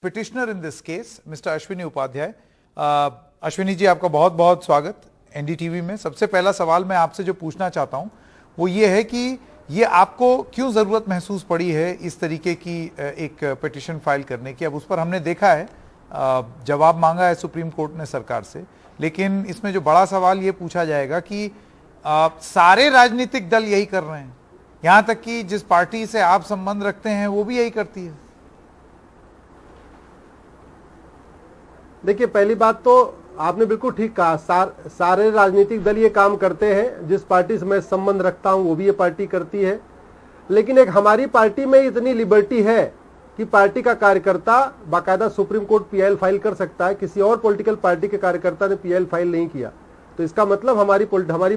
Petitioner in this case mister Ashwini Upadhyay. Ashwini ji, आपका बहुत बहुत स्वागत एनडीटीवी में। सबसे पहला सवाल मैं आपसे जो पूछना चाहता हूं वो ये है कि ये आपको क्यों जरूरत महसूस पड़ी है इस तरीके की एक पिटिशन फाइल करने की। अब उस पर हमने देखा है जवाब मांगा है सुप्रीम कोर्ट ने सरकार से, लेकिन इसमें जो बड़ा सवाल ये पूछा जाएगा कि सारे राजनीतिक दल यही कर रहे हैं, यहां तक कि जिस पार्टी से आप संबंध रखते हैं वो भी यही करती है। देखिए, पहली बात तो आपने बिल्कुल ठीक कहा, सारे राजनीतिक दल ये काम करते हैं। जिस पार्टी से मैं संबंध रखता हूं वो भी ये पार्टी करती है। लेकिन एक हमारी पार्टी में इतनी लिबर्टी है कि पार्टी का कार्यकर्ता बाकायदा सुप्रीम कोर्ट पीआईएल फाइल कर सकता है। किसी और पॉलिटिकल पार्टी के कार्यकर्ता ने पीआईएल फाइल नहीं किया, तो इसका मतलब हमारी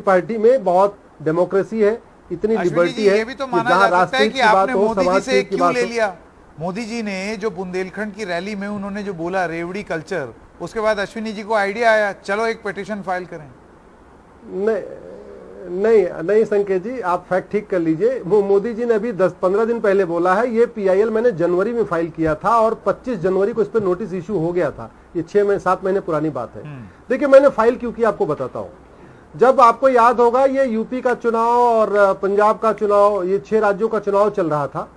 पार्टी में बहुत डेमोक्रेसी है, इतनी लिबर्टी है। ये भी तो माना जा सकता है कि आपने मोदी जी से क्यों ले लिया। मोदी जी ने जो बुंदेलखंड की रैली में उन्होंने जो बोला रेवड़ी कल्चर, उसके बाद अश्विनी जी को आइडिया आया चलो एक पिटीशन फाइल करें। नहीं संकेत जी, आप फैक्ट ठीक कर लीजिए। वो मोदी जी ने अभी 10-15 दिन पहले बोला है ये पीआईएल मैंने जनवरी में फाइल किया था और 25 जनवरी को इस पर नोटिस इशू हो गया था। ये 6-7 महीने पुरानी बात है। देखिए, मैंने फाइल क्यों किया आपको बताता हूँ। जब आपको याद होगा ये यूपी का चुनाव और पंजाब का चुनाव, ये 6 राज्यों का चुनाव चल रहा था,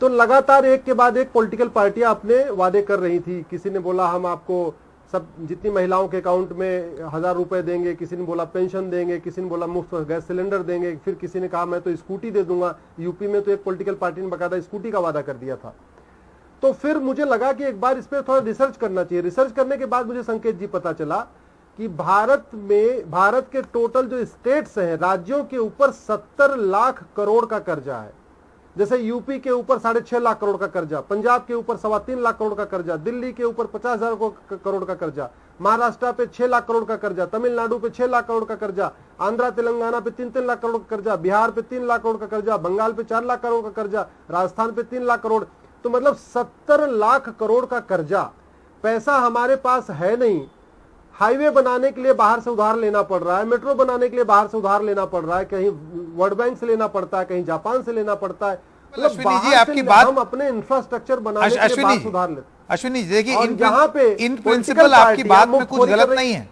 तो लगातार एक के बाद एक पॉलिटिकल पार्टियां अपने वादे कर रही थी। किसी ने बोला हम आपको सब जितनी महिलाओं के अकाउंट में 1000 रुपए देंगे, किसी ने बोला पेंशन देंगे, किसी ने बोला मुफ्त गैस सिलेंडर देंगे, फिर किसी ने कहा मैं तो स्कूटी दे दूंगा। यूपी में तो एक पॉलिटिकल पार्टी ने बकायदा स्कूटी का वादा कर दिया था। तो फिर मुझे लगा कि एक बार इस पर थोड़ा रिसर्च करना चाहिए। रिसर्च करने के बाद मुझे संकेत जी पता चला कि भारत के टोटल जो स्टेट्स हैं, राज्यों के ऊपर 70 लाख करोड़ का कर्जा है। जैसे यूपी के ऊपर 6.5 लाख करोड़ का कर्जा, पंजाब के ऊपर 3.25 लाख करोड़ का कर्जा, दिल्ली के ऊपर 50,000 करोड़ का कर्जा, महाराष्ट्र पे 6 लाख करोड़ का कर्जा, तमिलनाडु पे 6 लाख करोड़ का कर्जा, आंध्रा तेलंगाना पे 3-3 लाख करोड़ का कर्जा, बिहार पे 3 लाख करोड़ का कर्जा, बंगाल पे 4 लाख करोड़ का कर्जा, राजस्थान पे 3 लाख करोड़। तो मतलब 70 लाख करोड़ का कर्जा। पैसा हमारे पास है नहीं। हाईवे बनाने के लिए बाहर से उधार लेना पड़ रहा है, मेट्रो बनाने के लिए बाहर से उधार लेना पड़ रहा है, कहीं वर्ल्ड बैंक से लेना पड़ता है, कहीं जापान से लेना पड़ता है। अश्विनी जी, आपकी बात, हम अपने इंफ्रास्ट्रक्चर बनाने के लिए बाहर से उधार लेते। अश्विनी जी देखिए, इन प्रिंसिपल आपकी बात में कुछ गलत नहीं है।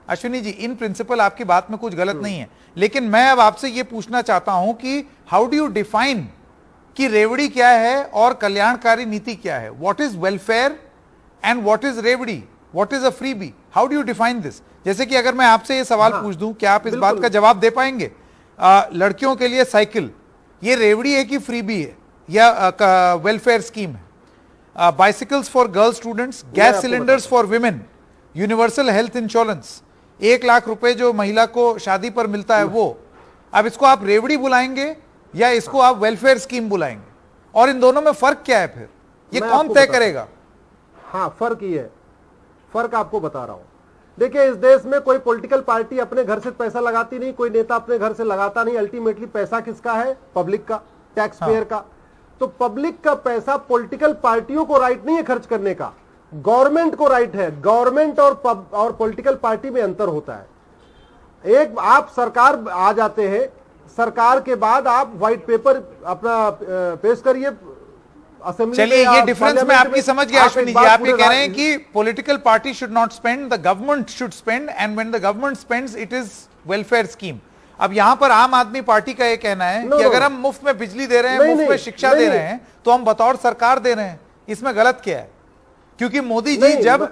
अश्विनी जी, इन प्रिंसिपल आपकी बात में कुछ गलत नहीं है, लेकिन मैं अब आपसे ये पूछना चाहता हूं कि हाउ डू यू डिफाइन कि रेवड़ी क्या है और कल्याणकारी नीति क्या है। What is welfare and what is revdi, what is a freebie, how do you define this. जैसे कि अगर मैं आपसे ये सवाल पूछ दूं, क्या आप इस बात का जवाब दे पाएंगे? लड़कियों के लिए साइकिल, ये रेवड़ी है कि फ्रीबी है या वेलफेयर स्कीम है? Bicycles for girl students, gas cylinders for women, universal health insurance, 1 lakh रुपए जो महिला को शादी पर मिलता है वो, अब इसको आप रेवड़ी बुलाएंगे या इसको आप वेलफेयर स्कीम बुलाएंगे? और इन दोनों में फर्क क्या है फिर, ये कौन तय करेगा? हाँ, फर्क ये है, फर्क आपको बता रहा हूं। देखिए, इस देश में कोई पॉलिटिकल पार्टी अपने घर से पैसा लगाती नहीं, कोई नेता अपने घर से लगाता नहीं। अल्टीमेटली पैसा किसका है? पब्लिक का, टैक्स पेयर का। तो पब्लिक का पैसा पॉलिटिकल पार्टियों को राइट नहीं है खर्च करने का, गवर्नमेंट को राइट है। गवर्नमेंट और पॉलिटिकल पार्टी में अंतर होता है। एक आप सरकार आ जाते हैं, सरकार के बाद आप व्हाइट पेपर अपना पेश करिए। चलिए, ये डिफरेंस मैं आपकी समझ गया अश्विनी जी। आप ये कह रहे हैं कि political party should not spend, the government should spend, and when the government spends it is welfare scheme. अब यहां पर आम आदमी पार्टी का ये कहना है कि अगर हम मुफ्त में बिजली दे रहे हैं, मुफ्त में शिक्षा दे रहे हैं, तो हम बतौर सरकार दे रहे हैं। इसमें गलत क्या है? क्योंकि मोदी जी जब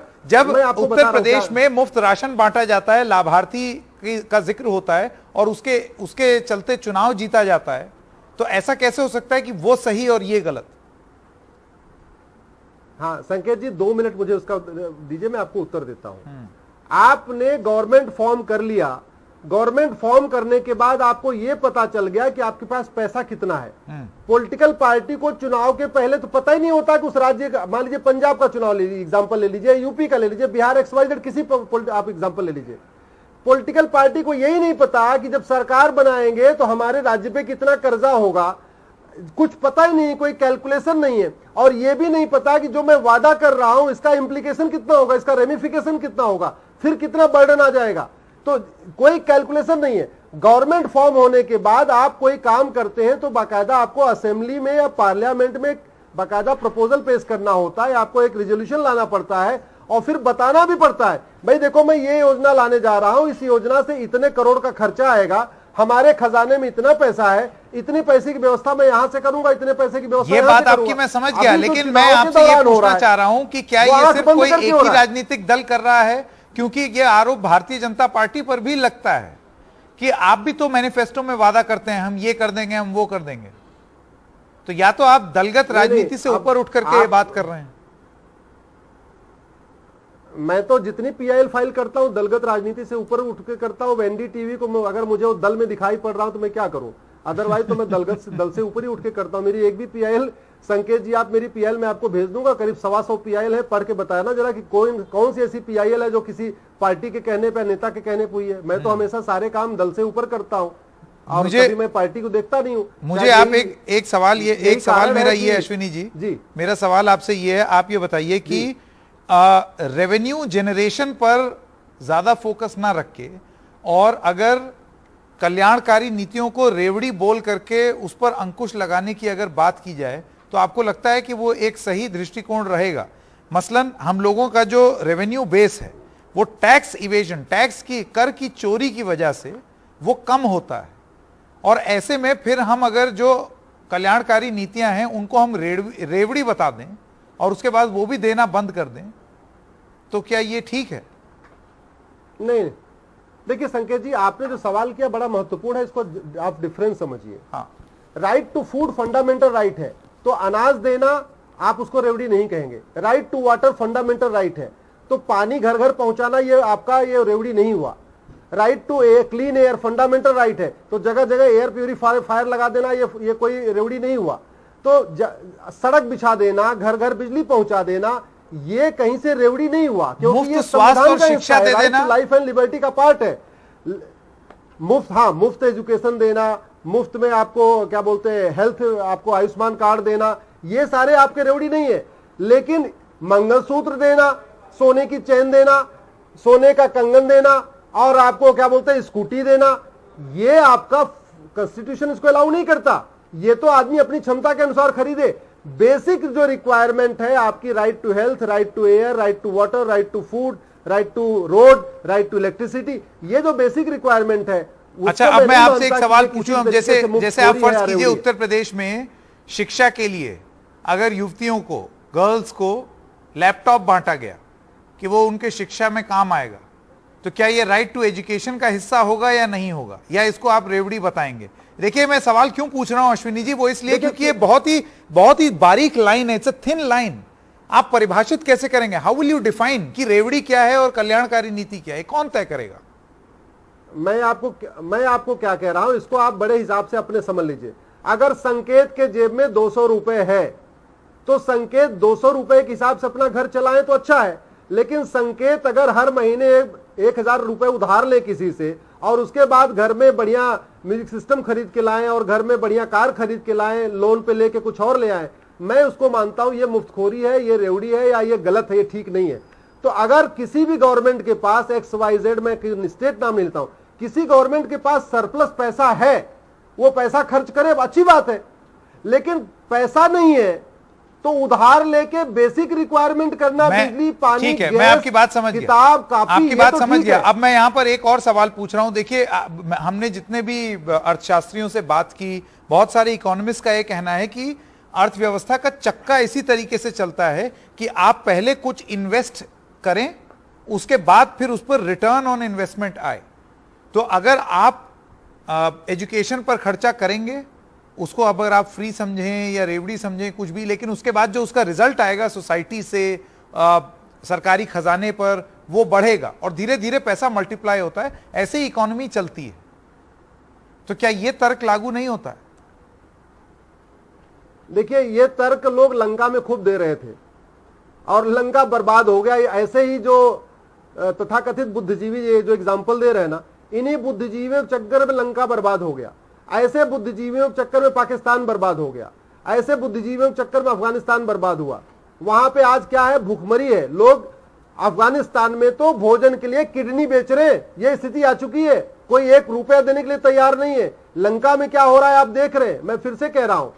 उत्तर प्रदेश में मुफ्त राशन बांटा जाता है, लाभार्थी का जिक्र होता है और उसके चलते चुनाव जीता जाता है, तो ऐसा कैसे हो सकता है कि वो सही और ये गलत? हाँ संकेत जी, 2 मिनट मुझे उसका दीजिए, मैं आपको उत्तर देता हूं। आपने गवर्नमेंट फॉर्म कर लिया, गवर्नमेंट फॉर्म करने के बाद आपको यह पता चल गया कि आपके पास पैसा कितना है। पॉलिटिकल पार्टी को चुनाव के पहले तो पता ही नहीं होता कि उस राज्य का, मान लीजिए पंजाब का चुनाव ले लीजिए, एग्जांपल ले लीजिए, यूपी का ले लीजिए, बिहार XYZ किसी आप एग्जांपल ले लीजिए। पॉलिटिकल पार्टी को यही नहीं पता कि जब सरकार बनाएंगे तो हमारे राज्य पे कितना कर्जा होगा, कुछ पता ही नहीं, कोई कैलकुलेशन नहीं है। और यह भी नहीं पता कि जो मैं वादा कर रहा हूं इसका इंप्लीकेशन कितना होगा, इसका रेमिफिकेशन कितना होगा, फिर कितना बर्डन आ जाएगा, तो कोई कैलकुलेशन नहीं है। गवर्नमेंट फॉर्म होने के बाद आप कोई काम करते हैं तो बाकायदा आपको असेंबली में या पार्लियामेंट में बाकायदा प्रपोजल पेश करना होता है, आपको एक रिजोल्यूशन लाना पड़ता है और फिर बताना भी पड़ता है, भाई देखो मैं ये योजना लाने जा रहा हूं, इस योजना से इतने करोड़ का खर्चा आएगा, हमारे खजाने में इतना पैसा है, इतने पैसे की व्यवस्था मैं यहां से करूंगा, इतने पैसे की व्यवस्था ये बात आपकी मैं समझ गया, लेकिन मैं आपसे ये पूछना चाह रहा हूं कि क्या ये सिर्फ कोई एक ही राजनीतिक दल कर रहा है? क्योंकि ये आरोप भारतीय जनता पार्टी पर भी लगता है कि आप भी तो मैनिफेस्टो में वादा करते हैं हम ये कर देंगे, हम वो कर देंगे। तो या तो आप दलगत राजनीति से ऊपर उठ करके ये बात कर रहे हैं। मैं तो जितनी पीआईएल फाइल करता हूं दलगत राजनीति से ऊपर उठ के करता हूं। एनडीटीवी को अगर मुझे वो दल में दिखाई पड़ रहा हूं तो मैं क्या करूं, अदरवाइज तो मैं दल से ऊपर ही उठ के करता हूं। मेरी एक भी पीआईएल, संकेत जी आप मेरी पीआईएल मैं आपको भेज दूंगा, करीब 125 पीआईएल है, पढ़ के बताया ना जरा कि कौन सी ऐसी पीआईएल है जो किसी पार्टी के कहने पर, नेता के कहने पर हुई है। मैं तो हमेशा सारे काम दल से ऊपर करता हूं और कभी मैं पार्टी को देखता नहीं हूं। मुझे आप एक सवाल मेरा ये है अश्विनी जी, मेरा सवाल आपसे ये है, आप ये बताइए कि रेवेन्यू जनरेशन पर ज्यादा फोकस ना रख के और अगर कल्याणकारी नीतियों को रेवड़ी बोल करके उस पर अंकुश लगाने की अगर बात की जाए तो आपको लगता है कि वो एक सही दृष्टिकोण रहेगा? मसलन हम लोगों का जो रेवेन्यू बेस है वो टैक्स इवेजन, टैक्स की, कर की चोरी की वजह से वो कम होता है, और ऐसे में फिर हम अगर जो कल्याणकारी नीतियां हैं उनको हम रेवड़ी बता दें और उसके बाद वो भी देना बंद कर दें, तो क्या ये ठीक है? नहीं, देखिए संकेत जी आपने जो सवाल किया बड़ा महत्वपूर्ण है, इसको आप डिफरेंस समझिए। हाँ, right to food fundamental right है, तो अनाज देना आप उसको रेवड़ी नहीं कहेंगे। Right to water fundamental right है, तो पानी घर घर पहुंचाना ये आपका ये रेवड़ी नहीं हुआ। Right to clean air fundamental right है, तो जगह जगह एयर प्यूरिफायर लगा देना ये कोई रेवड़ी नहीं हुआ। तो सड़क बिछा देना, घर घर बिजली पहुंचा देना, ये कहीं से रेवड़ी नहीं हुआ, क्योंकि ये स्वास्थ्य और शिक्षा दे देना लाइफ एंड लिबर्टी का पार्ट है। मुफ्त एजुकेशन देना, मुफ्त में आपको क्या बोलते हैं हेल्थ, आपको आयुष्मान कार्ड देना, ये सारे आपके रेवड़ी नहीं है। लेकिन मंगलसूत्र देना, सोने की चेन देना, सोने का कंगन देना और आपको क्या बोलते हैं स्कूटी देना, ये आपका कॉन्स्टिट्यूशन इसको अलाउ नहीं करता। ये तो आदमी अपनी क्षमता के अनुसार खरीदे। बेसिक जो रिक्वायरमेंट है आपकी, right to health, right to air, right to water, right to food, right to road, right to electricity, ये जो बेसिक रिक्वायरमेंट है। अच्छा, अब मैं आपसे एक सवाल पूछूं, जैसे आप फर्ज कीजिए उत्तर प्रदेश में शिक्षा के लिए अगर युवतियों को, गर्ल्स को लैपटॉप बांटा गया कि वो उनके शिक्षा में काम आएगा, तो क्या ये राइट टू एजुकेशन का हिस्सा होगा या नहीं होगा, या इसको आप रेवड़ी बताएंगे? देखिए मैं सवाल क्यों पूछ रहा हूं अश्विनी जी, वो इसलिए क्योंकि ये बहुत ही बारीक लाइन है, इट्स अ थिन लाइन। आप परिभाषित कैसे करेंगे? हाउ विल यू डिफाइन कि रेवड़ी क्या है और कल्याणकारी नीति क्या है? कौन तय करेगा? मैं आपको क्या कह रहा हूं, इसको आप बड़े हिसाब से अपने समझ लीजिए। अगर संकेत के जेब में 200 रुपए है तो संकेत 200 रुपए के हिसाब से अपना घर चलाए तो अच्छा है। लेकिन संकेत अगर हर महीने 1000 रुपए उधार ले किसी से और उसके बाद घर में बढ़िया म्यूजिक सिस्टम खरीद के लाएं और घर में बढ़िया कार खरीद के लाएं, लोन पे लेके कुछ और ले आए, मैं उसको मानता हूं ये मुफ्तखोरी है, ये रेवड़ी है, या ये गलत है, ये ठीक नहीं है। तो अगर किसी भी गवर्नमेंट के पास XYZ में स्टेट नाम लेता हूं, किसी गवर्नमेंट के पास सरप्लस पैसा है, वो पैसा खर्च करे, अच्छी बात है। लेकिन पैसा नहीं है तो उधार लेके बेसिक रिक्वायरमेंट करना, बिजली, पानी, ठीक है, मैं आपकी बात समझ गया, किताब, कापी, आपकी बात तो समझ गया। अब मैं यहां पर एक और सवाल पूछ रहा हूं। देखिए हमने जितने भी अर्थशास्त्रियों से बात की, बहुत सारे इकोनॉमिस्ट का यह कहना है कि अर्थव्यवस्था का चक्का इसी तरीके से चलता है कि आप पहले कुछ इन्वेस्ट करें, उसके बाद फिर उस पर रिटर्न ऑन इन्वेस्टमेंट आए। तो अगर आप एजुकेशन पर खर्चा करेंगे, उसको अगर आप फ्री समझें या रेवड़ी समझें, कुछ भी, लेकिन उसके बाद जो उसका रिजल्ट आएगा सोसाइटी से, सरकारी खजाने पर, वो बढ़ेगा और धीरे धीरे पैसा मल्टीप्लाई होता है। ऐसे ही इकोनॉमी चलती है। तो क्या यह तर्क लागू नहीं होता है? देखिए ये तर्क लोग लंका में खूब दे रहे थे और लंका बर्बाद हो गया। ऐसे ही जो तथाकथित बुद्धिजीवी ये जो एग्जाम्पल दे रहे हैं ना, इन्हीं बुद्धिजीवियों के चक्कर में लंका बर्बाद हो गया। ऐसे बुद्धिजीवियों के चक्कर में पाकिस्तान बर्बाद हो गया। ऐसे बुद्धिजीवियों के चक्कर में अफगानिस्तान बर्बाद हुआ। वहां पे आज क्या है, भूखमरी है। लोग अफगानिस्तान में तो भोजन के लिए किडनी बेच रहे हैं, ये स्थिति आ चुकी है। कोई 1 रुपया देने के लिए तैयार नहीं है। लंका में क्या हो रहा है आप देख रहे हैं। मैं फिर से कह रहा हूं,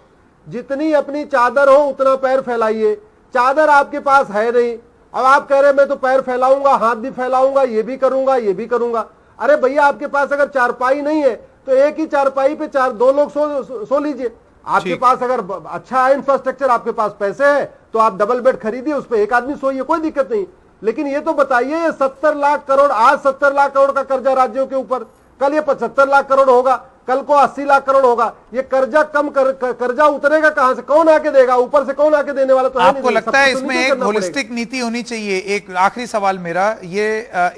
जितनी अपनी चादर हो उतना पैर फैलाइए। चादर आपके पास है नहीं, अब आप कह रहे मैं तो पैर फैलाऊंगा, हाथ भी फैलाऊंगा, ये भी करूंगा, ये भी करूंगा। अरे भैया, आपके पास अगर चारपाई नहीं है तो एक ही चारपाई पे दो लोग सो लीजिए। आपके पास अगर अच्छा है इंफ्रास्ट्रक्चर, आपके पास पैसे है, तो आप डबल बेड खरीदिए, उस पर एक आदमी सोइए, कोई दिक्कत नहीं। लेकिन ये तो बताइए, ये 70 लाख करोड़, आज 70 लाख करोड़ का कर्जा राज्यों के ऊपर, कल ये 75 लाख करोड़ होगा, कल को 80 लाख करोड़ होगा। ये कर्जा कर्जा उतरेगा कहां से? कौन आके देगा? ऊपर से कौन आके देने वाला? तो आपको लगता है इसमें एक होलिस्टिक नीति होनी चाहिए? एक आखिरी सवाल मेरा, ये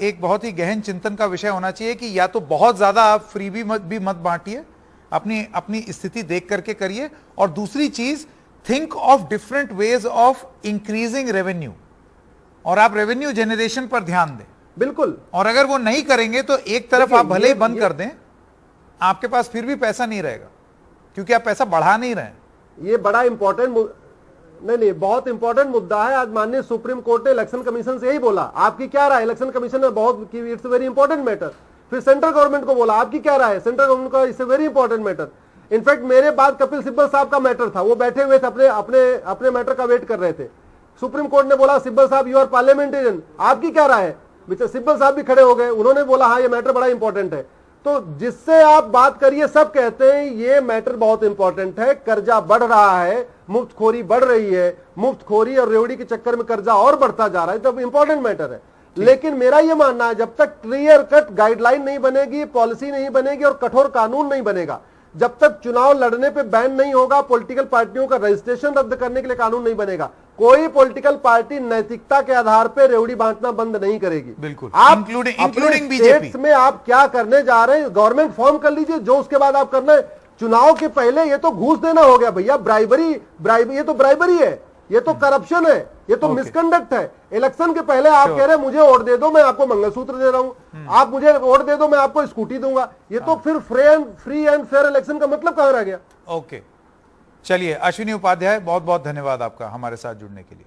एक बहुत ही गहन चिंतन का विषय होना चाहिए कि या तो बहुत ज्यादा आप फ्रीबी भी मत बांटिए, अपनी स्थिति देख करके करिए, और दूसरी चीज, think of different ways of increasing revenue, और आप रेवेन्यू जनरेशन पर ध्यान दें। बिल्कुल। और अगर वो नहीं करेंगे तो एक तरफ आप भले ही बंद कर दें, आपके पास फिर भी पैसा नहीं रहेगा, क्योंकि आप पैसा बढ़ा नहीं रहे हैं। ये बड़ा इंपॉर्टेंट नहीं, बहुत इंपॉर्टेंट मुद्दा है। आज माननीय सुप्रीम कोर्ट ने इलेक्शन कमीशन से यही बोला। आपकी क्या राय? इलेक्शन कमीशन ने बहुत, इट्स वेरी इंपॉर्टेंट मैटर। फिर सेंट्रल गवर्नमेंट को बोला, आपकी क्या राय है? सेंट्रल गवर्नमेंट का, it's very important matter. In fact मेरे बाद कपिल सिब्बल साहब का मैटर था, वो बैठे हुए थे, अपने मैटर का वेट कर रहे थे। सुप्रीम कोर्ट ने बोला, सिब्बल साहब यू आर पार्लियामेंटेरियन, आपकी क्या राय है? सिब्बल साहब भी खड़े हो गए, उन्होंने बोला हाँ ये मैटर बड़ा इंपॉर्टेंट है। तो जिससे आप बात करिए, सब कहते हैं ये मैटर बहुत इंपॉर्टेंट है, कर्जा बढ़ रहा है, मुफ्तखोरी बढ़ रही है, मुफ्तखोरी और रेवड़ी के चक्कर में कर्जा और बढ़ता जा रहा है, तो इंपॉर्टेंट मैटर है। लेकिन मेरा यह मानना है, जब तक क्लियर कट गाइडलाइन नहीं बनेगी, पॉलिसी नहीं बनेगी और कठोर कानून नहीं बनेगा, जब तक चुनाव लड़ने पे बैन नहीं होगा, पॉलिटिकल पार्टियों का रजिस्ट्रेशन रद्द करने के लिए कानून नहीं बनेगा, कोई पॉलिटिकल पार्टी नैतिकता के आधार पर रेवड़ी बांटना बंद नहीं करेगी। बिल्कुल, आप इंक्लूडिंग बीजेपी में आप क्या करने जा रहे हैं? गवर्नमेंट फॉर्म कर लीजिए, जो उसके बाद आप करना है। चुनाव के पहले ये तो घूस देना हो गया भैया, ब्राइबरी, ये तो ब्राइबरी है, ये तो करप्शन है, ये तो मिसकंडक्ट है। इलेक्शन के पहले आप कह रहे हैं मुझे वोट दे दो, मैं आपको मंगलसूत्र दे रहा हूं, आप मुझे वोट दे दो, मैं आपको स्कूटी दूंगा। ये तो फिर फ्री एंड फेयर इलेक्शन का मतलब कहां रह गया? ओके, चलिए अश्विनी उपाध्याय, बहुत बहुत धन्यवाद आपका हमारे साथ जुड़ने के लिए।